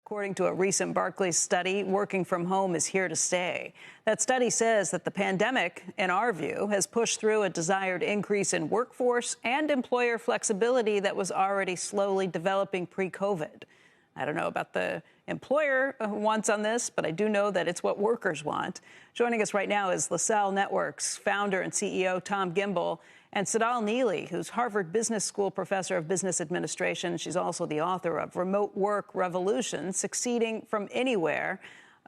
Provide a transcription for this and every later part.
According to a recent Barclays study, working from home is here to stay. That study says that the pandemic, in our view, has pushed through a desired increase in workforce and employer flexibility that was already slowly developing pre-COVID. I don't know about the employer wants on this, but I do know that it's what workers want. Joining us right now is LaSalle Network's founder and CEO, Tom Gimbel, and Tsedal Neely, who's Harvard Business School professor of business administration. She's also the author of Remote Work Revolution, Succeeding from Anywhere.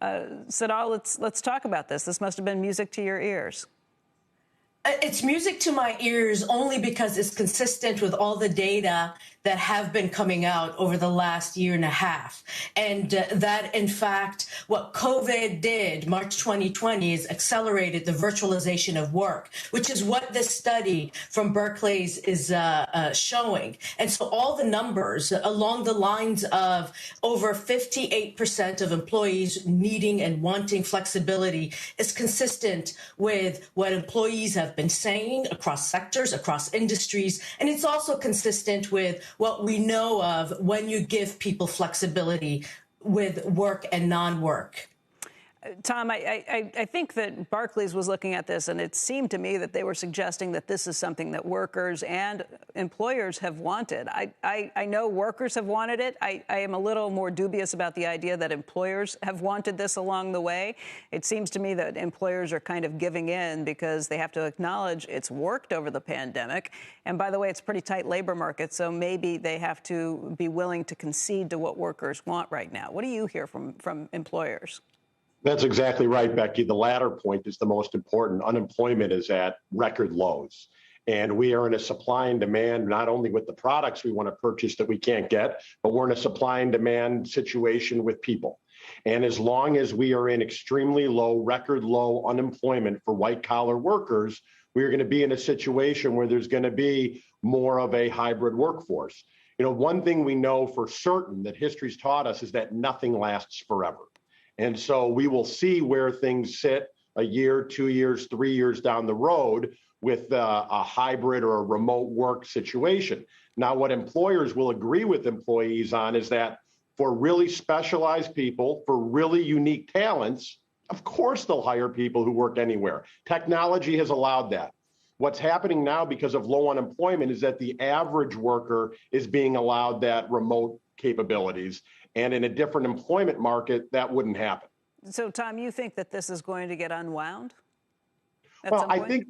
Tsedal, let's talk about this. This must have been music to your ears. It's music to my ears only because it's consistent with all the data that have been coming out over the last year and a half. And that, in fact, what COVID did, March 2020, is accelerated the virtualization of work, which is what this study from Berkeley's is showing. And so all the numbers along the lines of over 58% of employees needing and wanting flexibility is consistent with what employees have been saying across sectors, across industries. And it's also consistent with what we know of when you give people flexibility with work and non-work. Tom, I think that Barclays was looking at this, and it seemed to me that they were suggesting that this is something that workers and employers have wanted. I know workers have wanted it. I am a little more dubious about the idea that employers have wanted this along the way. It seems to me that employers are kind of giving in because they have to acknowledge it's worked over the pandemic. And by the way, it's a pretty tight labor market, so maybe they have to be willing to concede to what workers want right now. What do you hear from employers? That's exactly right, Becky. The latter point is the most important. Unemployment is at record lows. And we are in a supply and demand, not only with the products we want to purchase that we can't get, but we're in a supply and demand situation with people. And as long as we are in extremely low, record low unemployment for white collar workers, we're going to be in a situation where there's going to be more of a hybrid workforce. You know, one thing we know for certain that history's taught us is that nothing lasts forever. And so we will see where things sit a year, 2 years, 3 years down the road with a hybrid or a remote work situation. Now, what employers will agree with employees on is that for really specialized people, for really unique talents, of course they'll hire people who work anywhere. Technology has allowed that. What's happening now because of low unemployment is that the average worker is being allowed that remote capabilities. And in a different employment market, that wouldn't happen. So, Tom, you think that this is going to get unwound? Well, I think,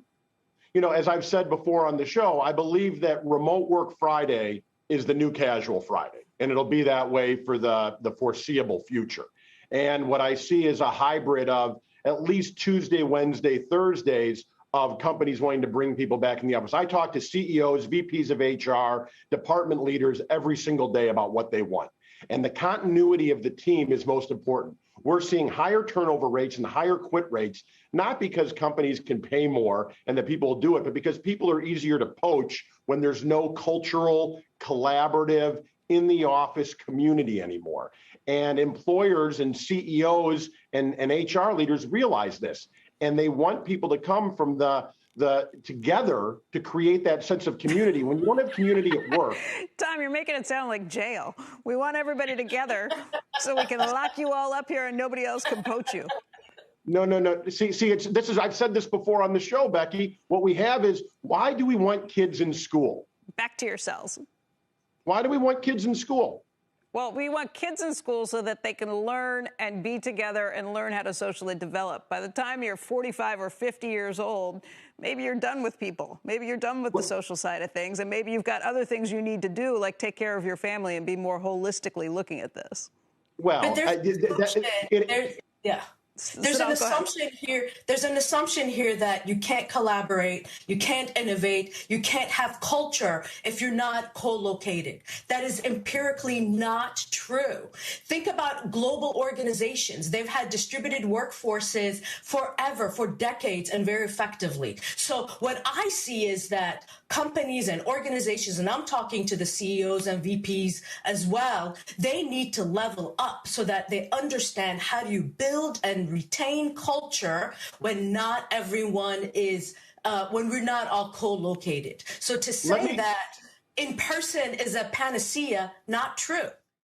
you know, as I've said before on the show, I believe that Remotework Friday is the new casual Friday, and it'll be that way for the foreseeable future. And what I see is a hybrid of at least Tuesday, Wednesday, Thursdays of companies wanting to bring people back in the office. I talk to CEOs, VPs of HR, department leaders every single day about what they want. And the continuity of the team is most important. We're seeing higher turnover rates and higher quit rates, not because companies can pay more and that people will do it, but because people are easier to poach when there's no cultural, collaborative, in the office community anymore. And employers and CEOs and HR leaders realize this. And they want people to come from the together to create that sense of community. When you want to have community at work. Tom, you're making it sound like jail. We want everybody together so we can lock you all up here and nobody else can poach you. No. See, I've said this before on the show, Becky. What we have is, why do we want kids in school? Back to your cells. Why do we want kids in school? Well, we want kids in school so that they can learn and be together and learn how to socially develop. By the time you're 45 or 50 years old, maybe you're done with people. Maybe you're done with the social side of things, and maybe you've got other things you need to do, like take care of your family and be more holistically looking at this. Well, There's an assumption here. There's an assumption here that you can't collaborate, you can't innovate, you can't have culture if you're not co-located. That is empirically not true. Think about global organizations. They've had distributed workforces forever, for decades, and very effectively. So what I see is that companies and organizations, and I'm talking to the CEOs and VPs as well, they need to level up so that they understand how do you build and retain culture when not everyone is, when we're not all co-located. So to say that in person is a panacea, not true.